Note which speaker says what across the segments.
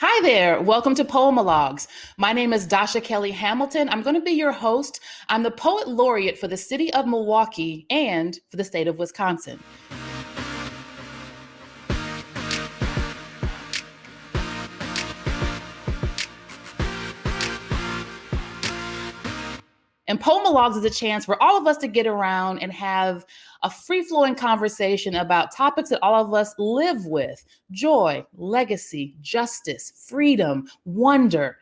Speaker 1: Hi there. Welcome to Poemalogues. My name is Dasha Kelly Hamilton. I'm going to be your host. I'm the Poet Laureate for the city of Milwaukee and for the state of Wisconsin. And Poemalogues is a chance for all of us to get around and have a free-flowing conversation about topics that all of us live with: joy, legacy, justice, freedom, wonder.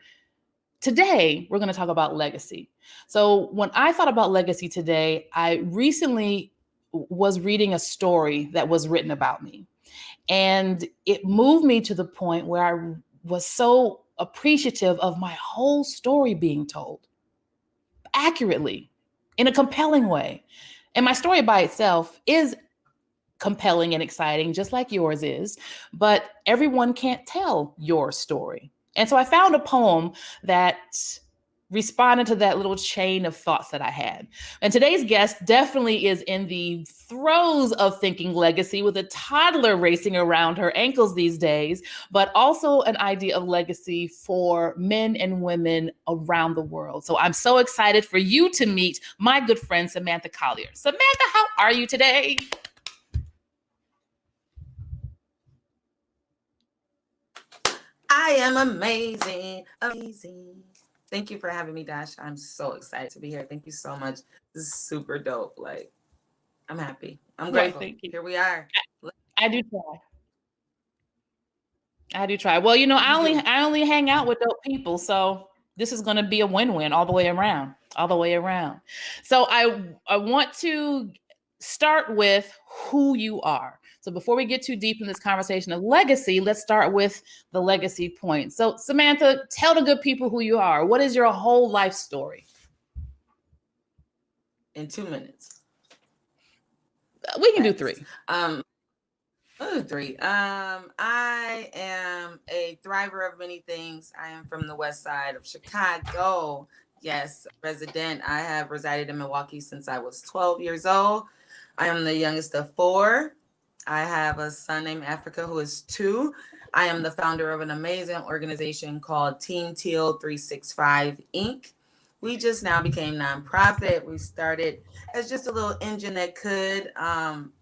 Speaker 1: Today, we're going to talk about legacy. So when I thought about legacy today, I recently was reading a story that was written about me. And it moved me to the point where I was so appreciative of my whole story being told accurately, in a compelling way. And my story by itself is compelling and exciting, just like yours is, but everyone can't tell your story. And so I found a poem that responded to that little chain of thoughts that I had. And today's guest definitely is in the throes of thinking legacy with a toddler racing around her ankles these days, but also an idea of legacy for men and women around the world. So I'm so excited for you to meet my good friend, Samantha Collier. Samantha, how are you today?
Speaker 2: I am amazing, amazing. Thank you for having me, Dash. I'm so excited to be here. Thank you so much. This is super dope. Like, I'm happy. I'm grateful.
Speaker 1: Thank you.
Speaker 2: Here we are.
Speaker 1: I do try. I do try. Well, I only hang out with dope people, so this is going to be a win-win all the way around, all the way around. So I want to start with who you are. So before we get too deep in this conversation of legacy, let's start with the legacy point. So Samantha, tell the good people who you are. What is your whole life story?
Speaker 2: In 2 minutes.
Speaker 1: We can do three.
Speaker 2: Three. I am a thriver of many things. I am from the west side of Chicago. Yes, resident. I have resided in Milwaukee since I was 12 years old. I am the youngest of four. I have a son named Africa who is 2. I am the founder of an amazing organization called Team Teal 365 Inc. We just now became nonprofit. We started as just a little engine that could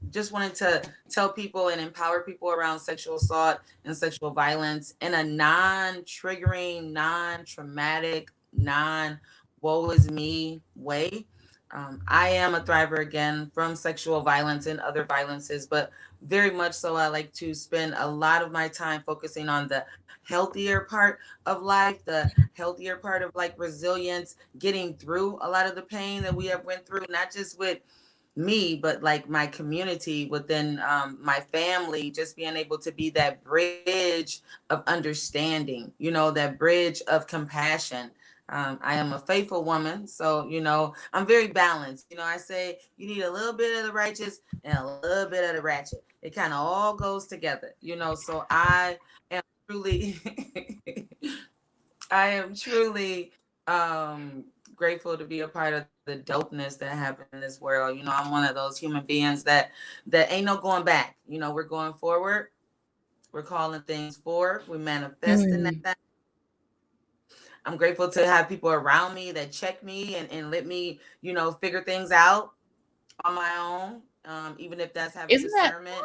Speaker 2: just wanted to tell people and empower people around sexual assault and sexual violence in a non-triggering, non-traumatic, non-woe is me way. I am a thriver again from sexual violence and other violences, but very much so I like to spend a lot of my time focusing on the healthier part of life, the healthier part of like resilience, getting through a lot of the pain that we have went through, not just with me, but like my community within my family, just being able to be that bridge of understanding, that bridge of compassion. I am a faithful woman, so I'm very balanced. I say you need a little bit of the righteous and a little bit of the ratchet. It kind of all goes together, So I am truly, I am truly grateful to be a part of the dopeness that happened in this world. I'm one of those human beings that ain't no going back. We're going forward. We're calling things forward. We're manifesting that. I'm grateful to have people around me that check me and let me, figure things out on my own, even if that's having discernment.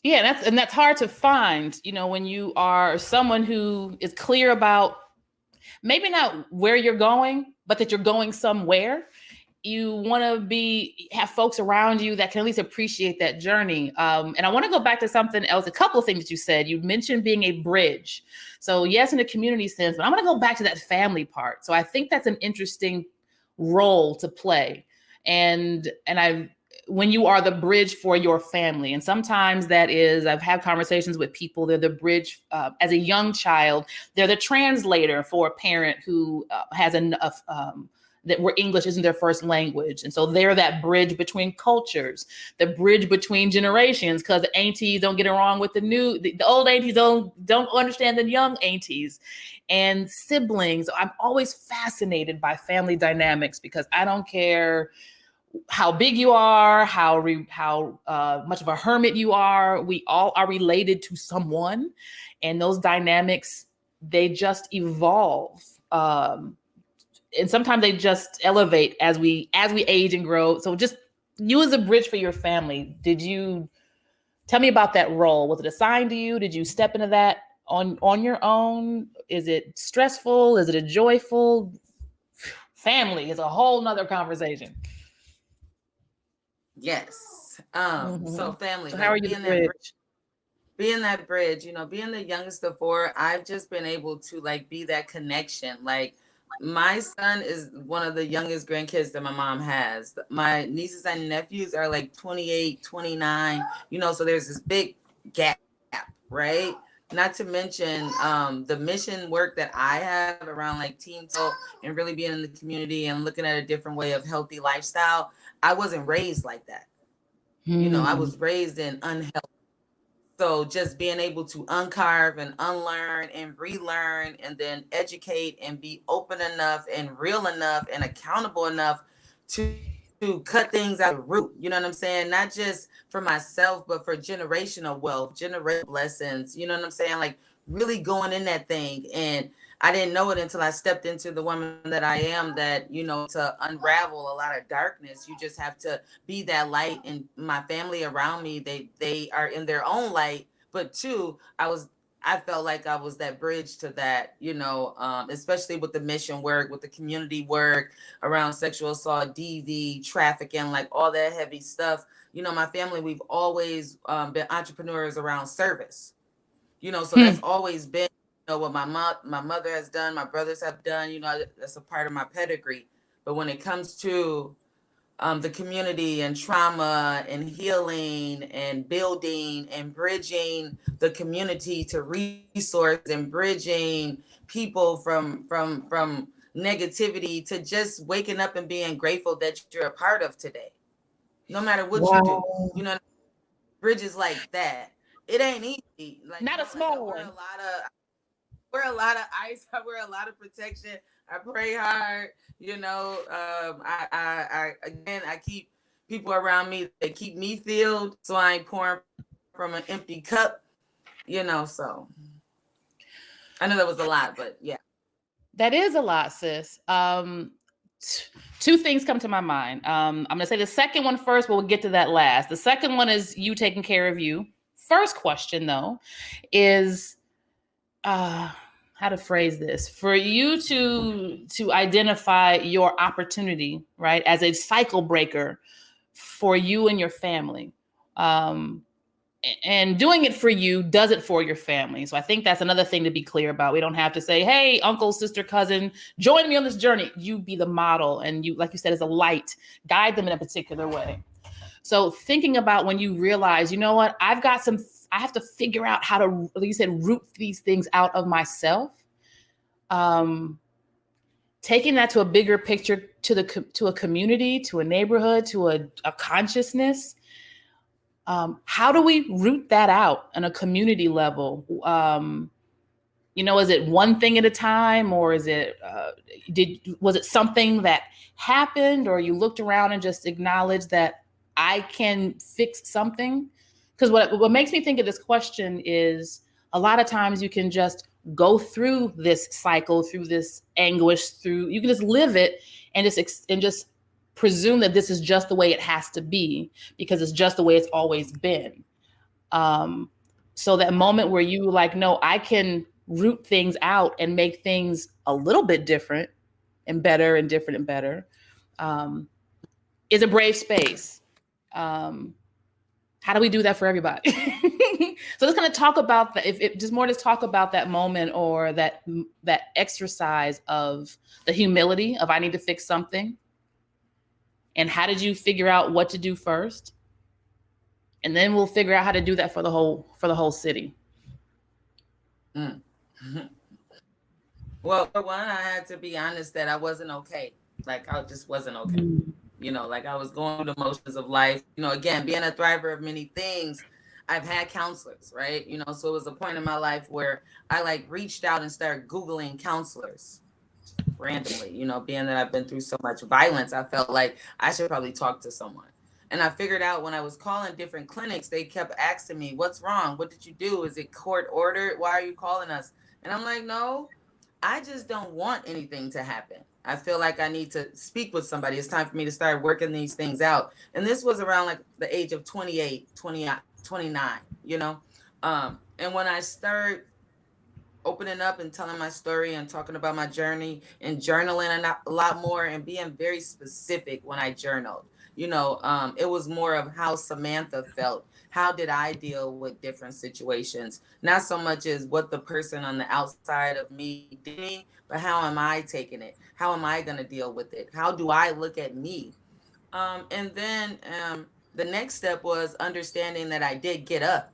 Speaker 1: Yeah, that's hard to find, when you are someone who is clear about maybe not where you're going, but that you're going somewhere. You want to have folks around you that can at least appreciate that journey. And I want to go back to something else, a couple of things that you said. You mentioned being a bridge. So yes, in a community sense, but I'm going to go back to that family part. So I think that's an interesting role to play. And when you are the bridge for your family. And sometimes that is, I've had conversations with people, they're the bridge as a young child, they're the translator for a parent who has enough, where English isn't their first language. And so they're that bridge between cultures, the bridge between generations, because the aunties don't get it wrong with the old aunties don't understand the young aunties, and siblings. I'm always fascinated by family dynamics because I don't care how big you are, how much of a hermit you are. We all are related to someone, and those dynamics, they just evolve. And sometimes they just elevate as we age and grow. So just you as a bridge for your family. Did you tell me about that role? Was it assigned to you? Did you step into that on your own? Is it stressful? Is it a joyful? Family is a whole nother conversation.
Speaker 2: Yes. So
Speaker 1: Mm-hmm.
Speaker 2: family,
Speaker 1: So how are
Speaker 2: like
Speaker 1: you the bridge?
Speaker 2: being that bridge, being the youngest of four, I've just been able to like be that connection. Like my son is one of the youngest grandkids that my mom has. My nieces and nephews are like 28, 29, so there's this big gap, right? Not to mention the mission work that I have around like teen talk and really being in the community and looking at a different way of healthy lifestyle. I wasn't raised like that. I was raised in unhealthy. So just being able to uncarve and unlearn and relearn and then educate and be open enough and real enough and accountable enough to cut things out of the root. You know what I'm saying? Not just for myself, but for generational wealth, generational blessings. You know what I'm saying? Like really going in that thing. And I didn't know it until I stepped into the woman that I am, that, to unravel a lot of darkness, you just have to be that light. And my family around me, they are in their own light. But two, I felt like I was that bridge to that, especially with the mission work, with the community work around sexual assault, DV, trafficking, like all that heavy stuff. My family, we've always been entrepreneurs around service. So that's always been, what my mother has done, my brothers have done. That's a part of my pedigree. But when it comes to the community and trauma and healing and building and bridging the community to resource and bridging people from negativity to just waking up and being grateful that you're a part of today, no matter what you do.
Speaker 1: Wow.
Speaker 2: Bridges like that. It ain't easy. Like,
Speaker 1: Not a
Speaker 2: like
Speaker 1: small one.
Speaker 2: wear a lot of ice. I wear a lot of protection. I pray hard. I keep people around me that keep me filled, so I ain't pouring from an empty cup. So I know that was a lot, but yeah.
Speaker 1: That is a lot, sis. Two things come to my mind. I'm going to say the second one first, but we'll get to that last. The second one is you taking care of you. First question, though, is how to phrase this. For you to identify your opportunity, right, as a cycle breaker for you and your family. And doing it for you does it for your family. So I think that's another thing to be clear about. We don't have to say, hey, uncle, sister, cousin, join me on this journey. You be the model. And you, like you said, as a light, guide them in a particular way. So thinking about when you realize, you know what, I have to figure out how to, like you said, root these things out of myself. Taking that to a bigger picture, to a community, to a neighborhood, to a consciousness. How do we root that out on a community level? Is it one thing at a time, or is it was it something that happened, or you looked around and just acknowledged that I can fix something? Because what makes me think of this question is a lot of times you can just go through this cycle, through this anguish, you can just live it and just presume that this is just the way it has to be because it's just the way it's always been. So that moment where you like, no, I can root things out and make things a little bit different and better and different and better, is a brave space. How do we do that for everybody? So let's kind of talk about that. If just more to talk about that moment or that exercise of the humility of I need to fix something. And how did you figure out what to do first? And then we'll figure out how to do that for the whole city.
Speaker 2: Well, for one, I had to be honest that I wasn't okay. Like I just wasn't okay. Like I was going through the motions of life. Again, being a thriver of many things, I've had counselors, right? So it was a point in my life where I like reached out and started Googling counselors. randomly. You know, being that I've been through so much violence, I felt like I should probably talk to someone. And I figured out when I was calling different clinics, they kept asking me, "What's wrong? What did you do? Is it court ordered? Why are you calling us?" And I'm like, "No, I just don't want anything to happen. I feel like I need to speak with somebody. It's time for me to start working these things out." And this was around like the age of 28, 20, 29, you know? And when I start opening up and telling my story and talking about my journey and journaling a lot more and being very specific when I journaled. You know, it was more of how Samantha felt. How did I deal with different situations? Not so much as what the person on the outside of me did me, but how am I taking it? How am I going to deal with it? How do I look at me? And then the next step was understanding that I did get up.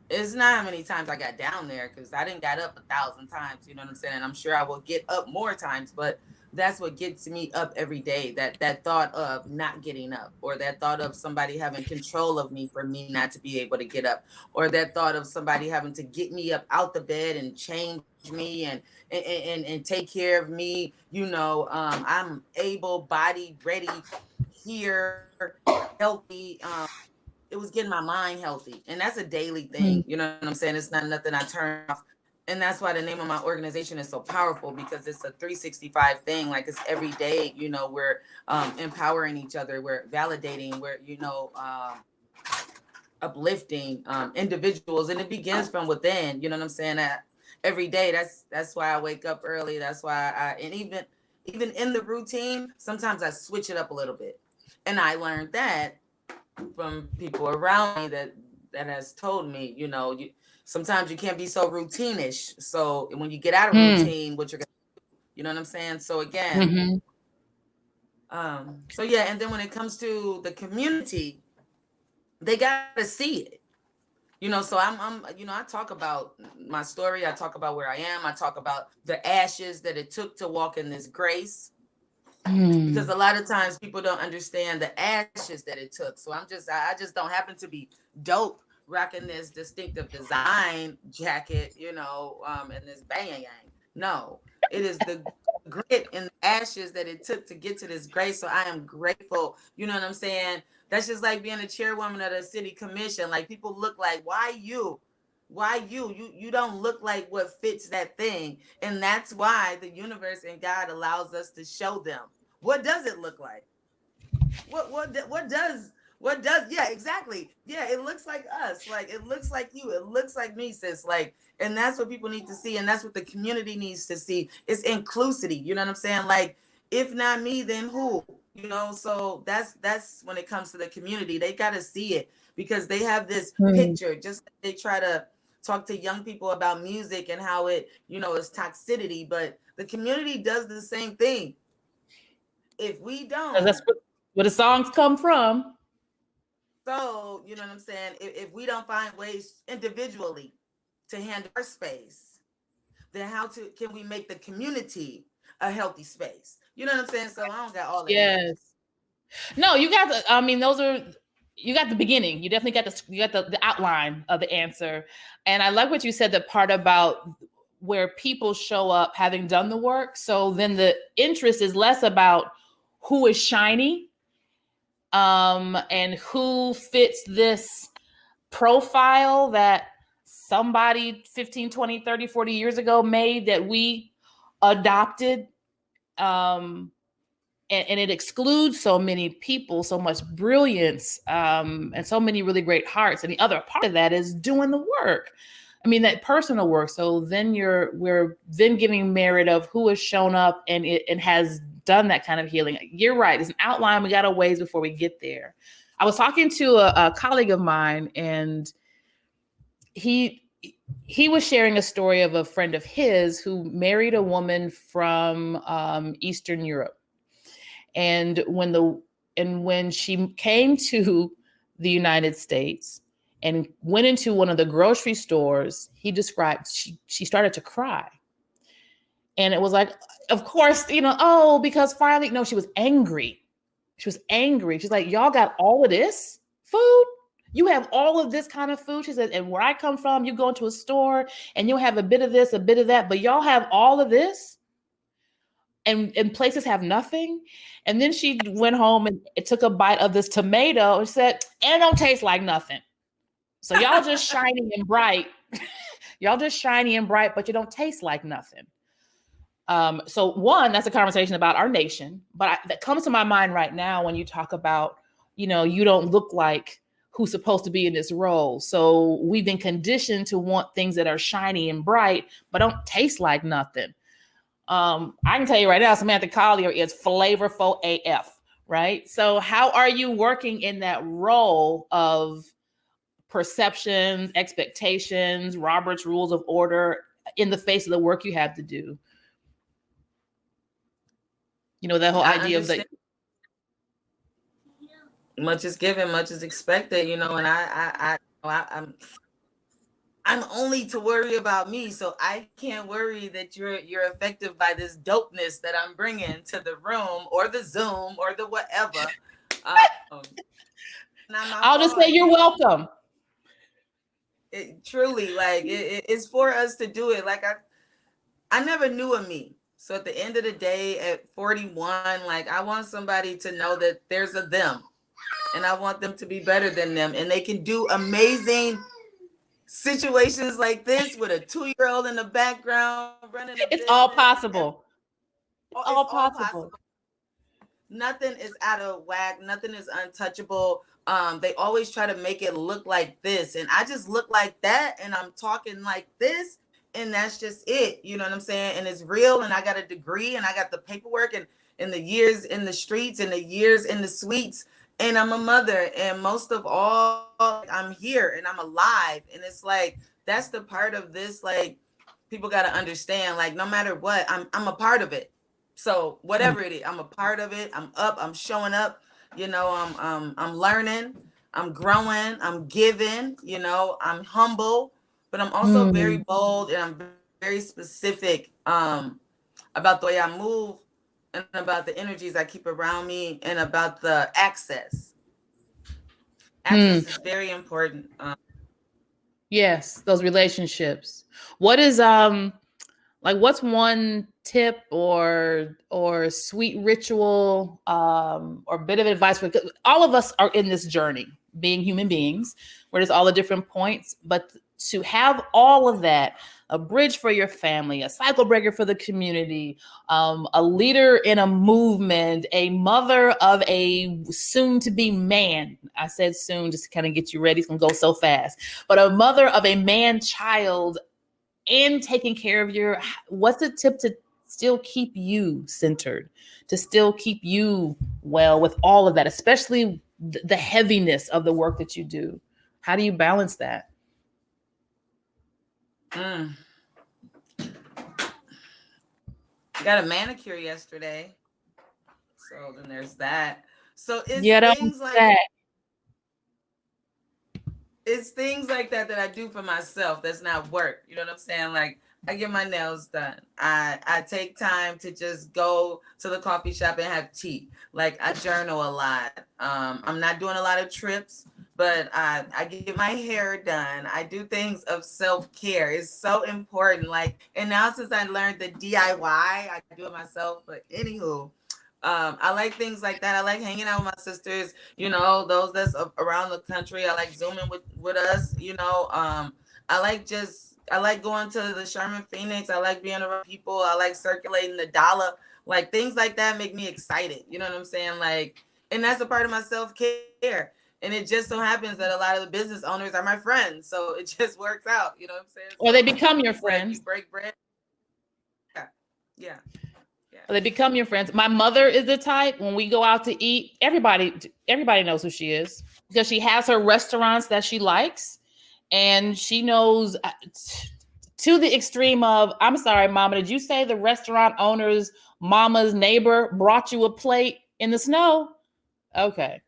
Speaker 2: It's not how many times I got down there, because I didn't got up 1,000 times, you know what I'm saying? And I'm sure I will get up more times, but that's what gets me up every day. That thought of not getting up, or that thought of somebody having control of me for me not to be able to get up, or that thought of somebody having to get me up out the bed and change me and take care of me. You know, I'm able, body, ready, here, healthy. It was getting my mind healthy. And that's a daily thing. You know what I'm saying? It's not nothing I turn off. And that's why the name of my organization is so powerful, because it's a 365 thing. Like, it's every day, you know, we're empowering each other. We're validating, we're, you know, uplifting individuals. And it begins from within, you know what I'm saying? Every day, that's why I wake up early. That's why and even in the routine, sometimes I switch it up a little bit. And I learned that from people around me that has told me, you know, sometimes you can't be so routine-ish. So when you get out of routine, what you're gonna do, you know what I'm saying? So again, so yeah, and then when it comes to the community, they gotta see it. You know, so I'm you know, I talk about my story, I talk about where I am, I talk about the ashes that it took to walk in this grace. Because a lot of times people don't understand the ashes that it took. So I just don't happen to be dope rocking this distinctive design jacket, you know, and this bang yang. No, it is the grit and the ashes that it took to get to this grace. So I am grateful. You know what I'm saying? That's just like being a chairwoman of the city commission. Like, people look like, why you? Why you don't look like what fits that thing. And that's why the universe and God allows us to show them, what does it look like? What does yeah, exactly. Yeah, it looks like us. Like, it looks like you. It looks like me, sis. Like, and that's what people need to see, and that's what the community needs to see. It's inclusivity. You know what I'm saying? Like, if not me, then who? You know, so that's when it comes to the community. They gotta see it, because they have this picture, just like they try to talk to young people about music and how it, you know, is toxicity, but the community does the same thing. If we don't,
Speaker 1: that's where the songs come from.
Speaker 2: so you know what I'm saying, if we don't find ways individually to handle our space, then can we make the community a healthy space? You know what I'm saying? So I don't got all the answers.
Speaker 1: Yes. No, you got the, I mean, you got the beginning. You definitely got the outline of the answer. And I like what you said, the part about where people show up having done the work. So then the interest is less about who is shiny, and who fits this profile that somebody 15, 20, 30, 40 years ago made, that we adopted. And it excludes so many people, so much brilliance, and so many really great hearts. And the other part of that is doing the work. I mean, that personal work. So then we're then giving merit of who has shown up and has done that kind of healing. You're right. It's an outline. We got a ways before we get there. I was talking to a colleague of mine, and he was sharing a story of a friend of his who married a woman from Eastern Europe. And when she came to the United States and went into one of the grocery stores, he described she started to cry. And it was like, of course, you know, oh, because finally, no, she was angry. She was angry. She's like, y'all got all of this food? You have all of this kind of food? She said, and where I come from, you go into a store and you'll have a bit of this, a bit of that, but y'all have all of this? and places have nothing. And then she went home and took a bite of this tomato and said, and it don't taste like nothing. So y'all just shiny and bright. Y'all just shiny and bright, but you don't taste like nothing. So one, that's a conversation about our nation, but that comes to my mind right now when you talk about, you know, you don't look like who's supposed to be in this role. So we've been conditioned to want things that are shiny and bright, but don't taste like nothing. I can tell you right now, Samantha Collier is flavorful AF, right? So how are you working in that role of perceptions, expectations, Robert's rules of order in the face of the work you have to do? You know, that whole idea of the
Speaker 2: much is given, much is expected, you know, and I'm only to worry about me, so I can't worry that you're affected by this dopeness that I'm bringing to the room or the Zoom or the whatever.
Speaker 1: I'll just say you're welcome.
Speaker 2: It truly, like, it's for us to do it. Like I never knew of me. So at the end of the day, at 41, like, I want somebody to know that there's a them, and I want them to be better than them, and they can do amazing situations like this with a 2-year-old in the background running.
Speaker 1: It's all possible. It's all possible.
Speaker 2: Nothing is out of whack. Nothing is untouchable. They always try to make it look like this, and I just look like that, and I'm talking like this, and that's just it. You know what I'm saying? And it's real, and I got a degree, and I got the paperwork, and the years in the streets, and the years in the suites, and I'm a mother, and most of all, I'm here, and I'm alive. And it's like, that's the part of this, like, people got to understand, like, no matter what, I'm a part of it. So whatever it is, I'm a part of it. I'm up, I'm showing up, you know, I'm learning, I'm growing, I'm giving, you know, I'm humble, but I'm also very bold, and I'm very specific about the way I move, and about the energies I keep around me, and about the access. Access is very important.
Speaker 1: Yes, those relationships. What is like, what's one tip or sweet ritual or bit of advice for, all of us are in this journey being human beings where there's all the different points, but to have all of that, a bridge for your family, a cycle breaker for the community, a leader in a movement, a mother of a soon to be man. I said soon just to kind of get you ready. It's gonna go so fast, but a mother of a man child, and taking care of your, what's the tip to still keep you centered, to still keep you well with all of that, especially the heaviness of the work that you do? How do you balance that?
Speaker 2: I got a manicure yesterday, so then there's that. So it's things like that. It's things like that I do for myself. That's not work. You know what I'm saying? Like, I get my nails done. I take time to just go to the coffee shop and have tea. Like, I journal a lot. I'm not doing a lot of trips, but I get my hair done. I do things of self-care. It's so important. Like, and now since I learned the DIY, I do it myself. But anywho, I like things like that. I like hanging out with my sisters, you know, those that's around the country. I like Zooming with us, you know. I like going to the Sherman Phoenix. I like being around people. I like circulating the dollar. Like, things like that make me excited. You know what I'm saying? Like, and that's a part of my self-care. And it just so happens that a lot of the business owners are my friends. So it just works out. You know what I'm saying?
Speaker 1: Or they become your friends.
Speaker 2: You break bread. Yeah.
Speaker 1: Or they become your friends. My mother is the type, when we go out to eat, everybody knows who she is, because she has her restaurants that she likes. And she knows to the extreme of, I'm sorry, Mama, did you say the restaurant owner's mama's neighbor brought you a plate in the snow? Okay.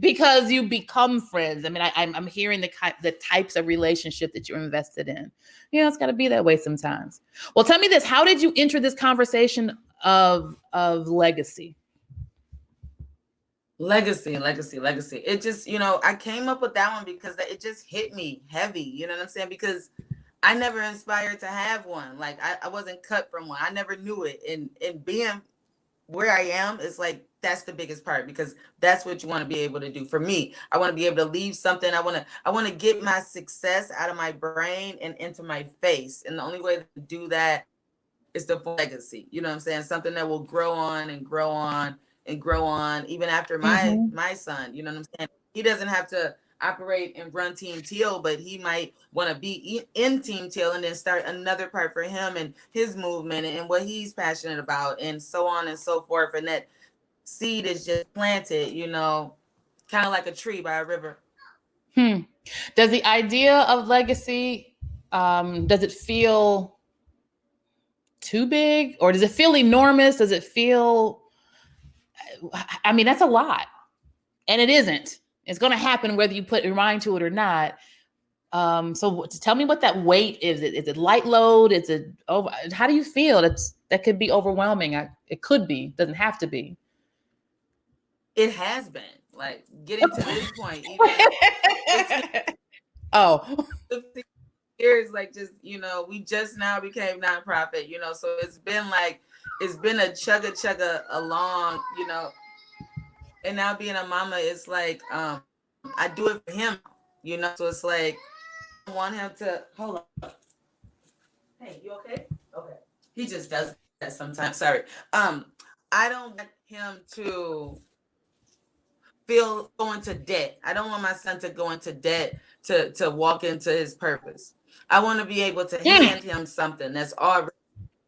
Speaker 1: Because you become friends. I mean, I'm hearing the types of relationship that you're invested in. You know, it's got to be that way sometimes. Well, tell me this: how did you enter this conversation of legacy?
Speaker 2: Legacy. It just, you know, I came up with that one because it just hit me heavy. You know what I'm saying? Because I never inspired to have one. Like I wasn't cut from one. I never knew it. And being where I am is like, that's the biggest part, because that's what you want to be able to do. For me, I want to be able to leave something. I want to get my success out of my brain and into my face. And the only way to do that is the legacy. You know what I'm saying? Something that will grow on and grow on and grow on, even after my son. You know what I'm saying? He doesn't have to operate and run Team Teal, but he might want to be in Team Teal and then start another part for him and his movement and what he's passionate about, and so on and so forth. And that seed is just planted, you know, kind of like a tree by a river.
Speaker 1: Does the idea of legacy, does it feel too big, or does it feel enormous? Does it feel, I mean, that's a lot, and it isn't. It's going to happen whether you put your mind to it or not. So tell me what that weight is. Is it light load? Is it over? How do you feel? That could be overwhelming. It could be. Doesn't have to be.
Speaker 2: It has been, like, getting to this point. Even
Speaker 1: oh,
Speaker 2: 50 years, like, just, you know, we just now became nonprofit, you know, so it's been a chugga along, you know. And now being a mama is like, I do it for him, you know. So it's like, I want him to hold on. Hey, you okay? Okay. He just does that sometimes. Sorry. I don't want him to feel go into debt. I don't want my son to go into debt to walk into his purpose. I want to be able to hand him something that's already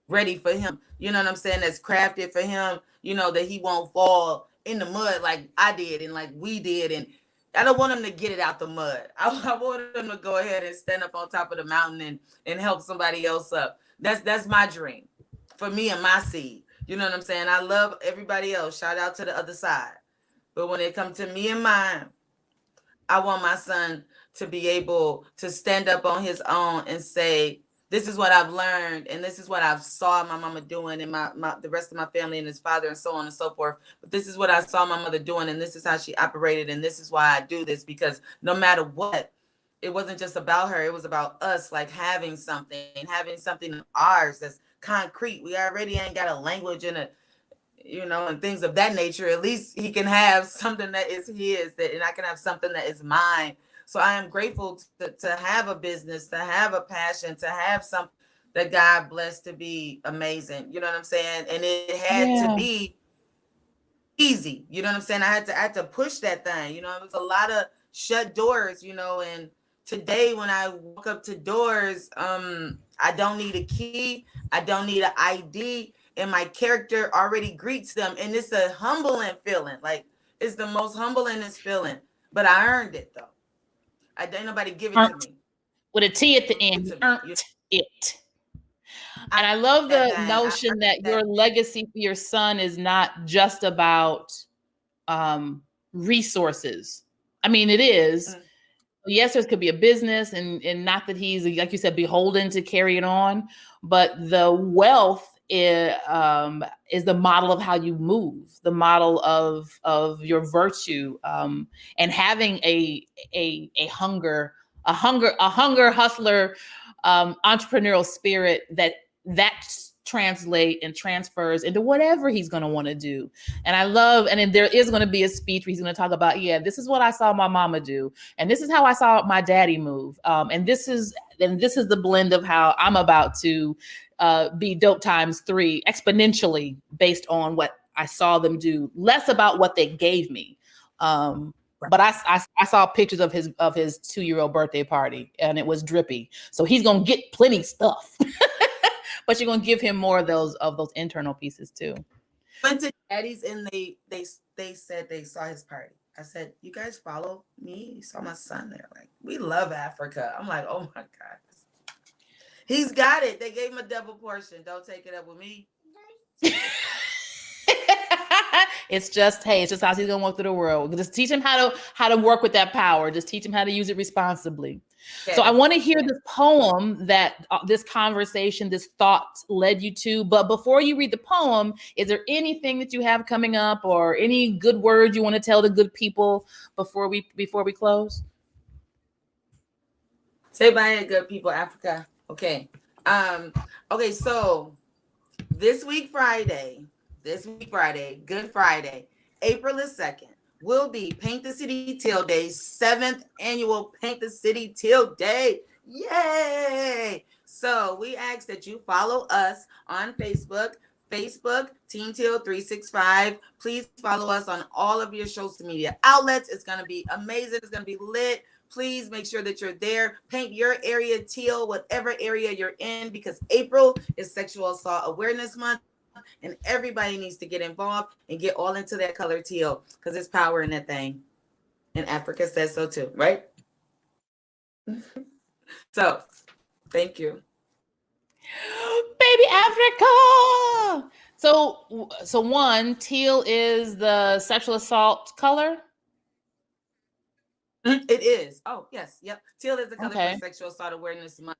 Speaker 2: ready for him. You know what I'm saying? That's crafted for him, you know, that he won't fall in the mud like I did and like we did. And I don't want him to get it out the mud. I want him to go ahead and stand up on top of the mountain and help somebody else up. That's my dream for me and my seed. You know what I'm saying? I love everybody else. Shout out to the other side. But when it comes to me and mine, I want my son to be able to stand up on his own and say, this is what I've learned, and this is what I've saw my mama doing, and the rest of my family and his father, and so on and so forth. But this is what I saw my mother doing, and this is how she operated, and this is why I do this, because no matter what, it wasn't just about her. It was about us, like having something ours that's concrete. We already ain't got a language and you know, and things of that nature. At least he can have something that is his, and I can have something that is mine. So I am grateful to have a business, to have a passion, to have something that God blessed to be amazing. You know what I'm saying? And it had to be easy. You know what I'm saying? I had to push that thing. You know, it was a lot of shut doors, you know, and today when I walk up to doors, I don't need a key. I don't need an ID. And my character already greets them. And it's a humbling feeling. Like, it's the most humblingest feeling. But I earned it, though. I didn't nobody give it to me.
Speaker 1: With a T at the end. Earned it. And I love the notion that your legacy for your son is not just about resources. I mean, it is. Yes, there could be a business, and not that he's, like you said, beholden to carry it on, but the wealth is the model of how you move, the model of your virtue, and having a hunger hustler, entrepreneurial spirit that translate and transfers into whatever he's going to want to do. And I love, and then there is going to be a speech where he's going to talk about, yeah, this is what I saw my mama do, and this is how I saw my daddy move, and this is the blend of how I'm about to be dope times 3 exponentially based on what I saw them do, less about what they gave me. But I saw pictures of his 2-year-old birthday party, and it was drippy. So he's gonna get plenty stuff, but you're gonna give him more of those internal pieces too.
Speaker 2: Went to Daddy's and they said they saw his party. I said, you guys follow me? You saw my son there. Like, we love Africa. I'm like, oh my God. He's got it. They gave him a double portion. Don't take it up with me.
Speaker 1: It's just how he's gonna walk through the world. Just teach him how to work with that power. Just teach him how to use it responsibly. Okay. So I want to hear this poem that this conversation, this thought led you to. But before you read the poem, is there anything that you have coming up, or any good words you want to tell the good people before we close?
Speaker 2: Say bye, good people, Africa. Okay. Okay, so this week Friday, Good Friday, April the 2nd, will be Paint the City Teal Day, 7th annual Paint the City Teal Day. Yay! So we ask that you follow us on Facebook, Team Teal 365. Please follow us on all of your social media outlets. It's going to be amazing. It's going to be lit. Please make sure that you're there. Paint your area teal, whatever area you're in, because April is Sexual Assault Awareness Month, and everybody needs to get involved and get all into that color teal because there's power in that thing. And Africa says so too, right? So, thank you.
Speaker 1: Baby Africa. So one, teal is the sexual assault color.
Speaker 2: It is. Oh, yes. Yep. Teal is the color
Speaker 1: Okay.
Speaker 2: for Sexual Assault Awareness Month.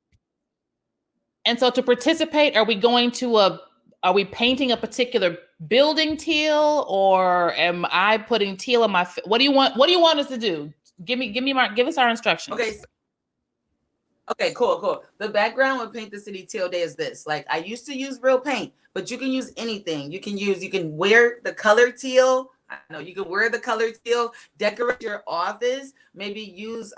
Speaker 1: And so to participate, are we painting a particular building teal, or am I putting teal on my, what do you want us to do? Give us our instructions.
Speaker 2: Okay, cool. The background with Paint the City Teal Day is this. Like, I used to use real paint, but you can use anything. You can wear the color teal. I know you can wear the color teal, decorate your office, maybe use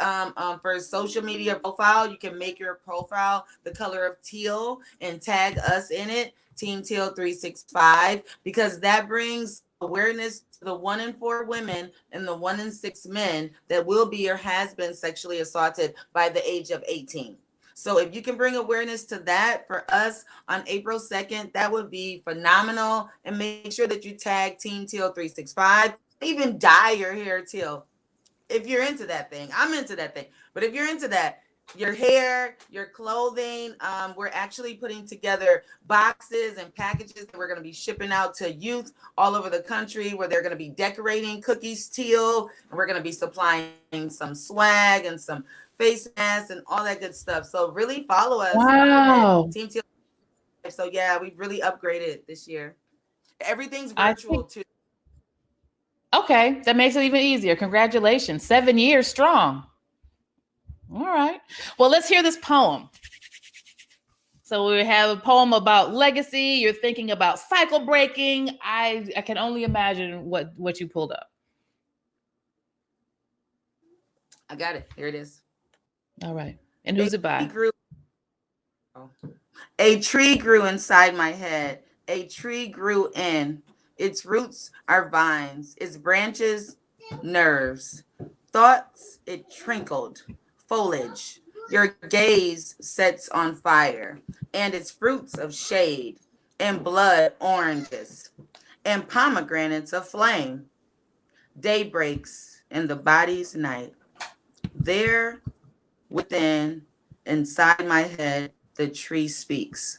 Speaker 2: for social media profile. You can make your profile the color of teal and tag us in it, Team Teal 365, because that brings awareness to the 1 in 4 women and the 1 in 6 men that will be or has been sexually assaulted by the age of 18. So if you can bring awareness to that for us on April 2nd, that would be phenomenal. And make sure that you tag Team Teal 365. Even dye your hair teal if you're into that thing. I'm into that thing. But if you're into that, your hair, your clothing, we're actually putting together boxes and packages that we're going to be shipping out to youth all over the country, where they're going to be decorating cookies teal, and we're going to be supplying some swag and some face masks and all that good stuff. So really follow us.
Speaker 1: Wow.
Speaker 2: Team Teal. So yeah, we've really upgraded this year. Everything's virtual too.
Speaker 1: Okay, that makes it even easier. Congratulations. 7 years strong. All right. Well, let's hear this poem. So we have a poem about legacy. You're thinking about cycle breaking. I can only imagine what you pulled up.
Speaker 2: I got it. Here it is.
Speaker 1: All right. And who's it by?
Speaker 2: A tree grew inside my head. A tree grew in. Its roots are vines. Its branches, nerves. Thoughts, it trickled. Foliage. Your gaze sets on fire. And its fruits of shade. And blood oranges. And pomegranates of flame. Day breaks in the body's night. There, within, inside my head, the tree speaks.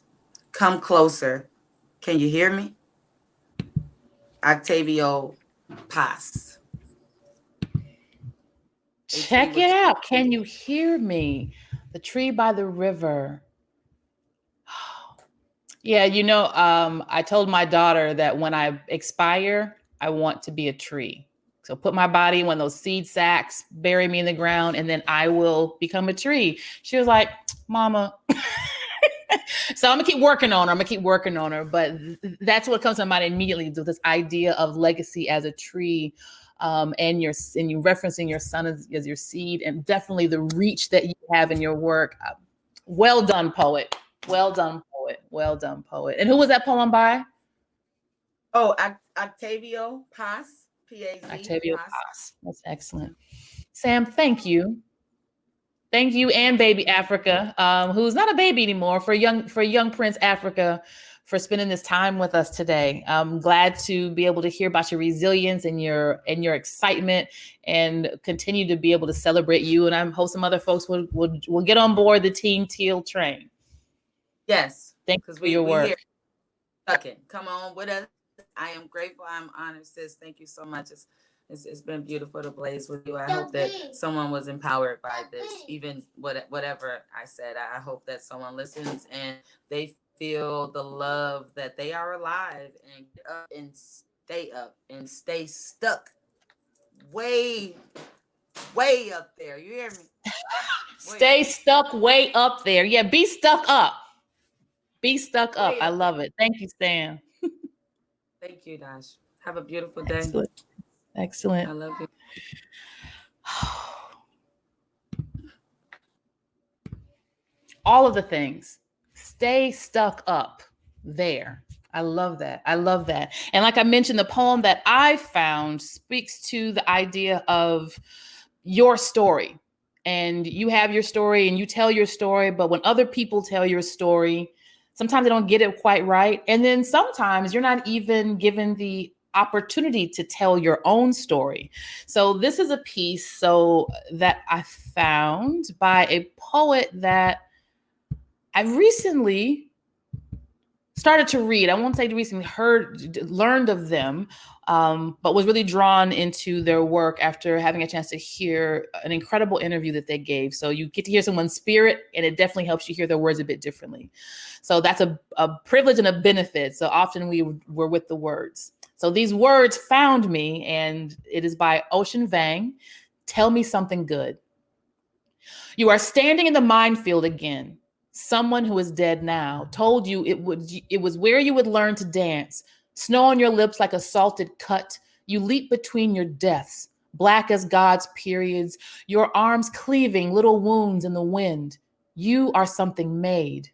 Speaker 2: Come closer. Can you hear me? Octavio Paz.
Speaker 1: Check it out. Can you hear me? The tree by the river. Yeah, I told my daughter that when I expire, I want to be a tree. So put my body in one of those seed sacks, bury me in the ground, and then I will become a tree. She was like, Mama. So I'm gonna keep working on her. But that's what comes to mind immediately, this idea of legacy as a tree, and you referencing your son as your seed, and definitely the reach that you have in your work. Well done, poet. Well done, poet. Well done, poet. And who was that poem by?
Speaker 2: Oh, Octavio Paz. P-A-Z.
Speaker 1: Octavio Paz. That's excellent. Sam, thank you. Thank you, and baby Africa, who's not a baby anymore, for young Prince Africa, for spending this time with us today. I'm glad to be able to hear about your resilience and your excitement, and continue to be able to celebrate you. And I hope some other folks will get on board the Team Teal train.
Speaker 2: Yes.
Speaker 1: Thank you for your work.
Speaker 2: Come on with us. I am grateful. I'm honored, sis. Thank you so much. It's been beautiful to blaze with you. I hope that someone was empowered by this, even whatever I said. I hope that someone listens and they feel the love that they are alive, and get up and stay stuck way Way up there. You hear me?
Speaker 1: Stay stuck way up there. Yeah, be stuck up. Be stuck up.
Speaker 2: Way
Speaker 1: I
Speaker 2: up
Speaker 1: love
Speaker 2: there.
Speaker 1: it. Thank you, Sam.
Speaker 2: Thank you, Dash. Have a beautiful day.
Speaker 1: Excellent. Excellent.
Speaker 2: I love you.
Speaker 1: All of the things. Stay stuck up there. I love that. I love that. And like I mentioned, the poem that I found speaks to the idea of your story. And you have your story and you tell your story, but when other people tell your story, sometimes they don't get it quite right. And then sometimes you're not even given the opportunity to tell your own story. So this is a piece that I found by a poet that I recently started to read. I won't say recently learned of them, but was really drawn into their work after having a chance to hear an incredible interview that they gave. So you get to hear someone's spirit, and it definitely helps you hear their words a bit differently. So that's a privilege and a benefit. So often we're with the words. So these words found me, and it is by Ocean Vuong. Tell me something good. You are standing in the minefield again. Someone who is dead now told you it was where you would learn to dance. Snow on your lips like a salted cut. You leap between your deaths, black as God's periods, your arms cleaving little wounds in the wind. You are something made,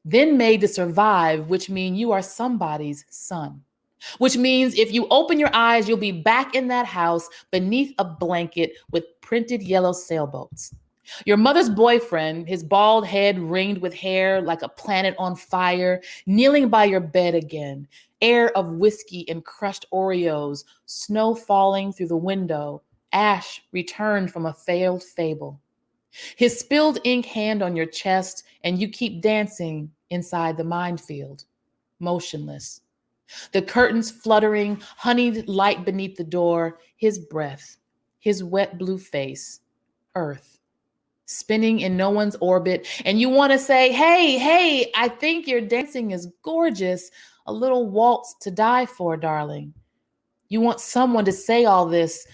Speaker 1: then made to survive, which means you are somebody's son. Which means if you open your eyes, you'll be back in that house beneath a blanket with printed yellow sailboats. Your mother's boyfriend, his bald head ringed with hair like a planet on fire, kneeling by your bed again, air of whiskey and crushed Oreos, snow falling through the window, ash returned from a failed fable. His spilled ink hand on your chest, and you keep dancing inside the minefield, motionless. The curtains fluttering, honeyed light beneath the door, his breath, his wet blue face, earth. Spinning in no one's orbit, and you want to say, hey, I think your dancing is gorgeous. A little waltz to die for, darling. You want someone to say all this.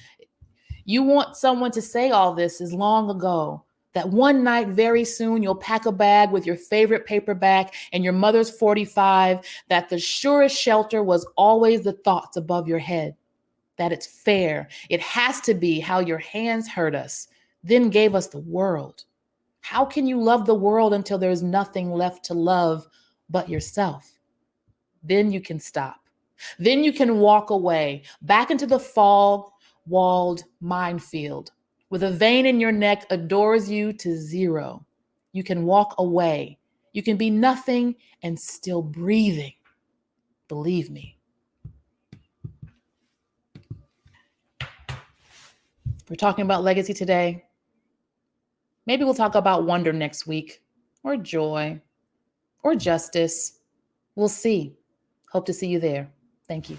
Speaker 1: You want someone to say all this is long ago. That one night very soon you'll pack a bag with your favorite paperback and your mother's 45, that the surest shelter was always the thoughts above your head. That it's fair. It has to be how your hands hurt us, then gave us the world. How can you love the world until there's nothing left to love but yourself? Then you can stop. Then you can walk away, back into the fog-walled minefield, with a vein in your neck adores you to zero. You can walk away. You can be nothing and still breathing. Believe me. We're talking about legacy today. Maybe we'll talk about wonder next week, or joy, or justice. We'll see. Hope to see you there. Thank you.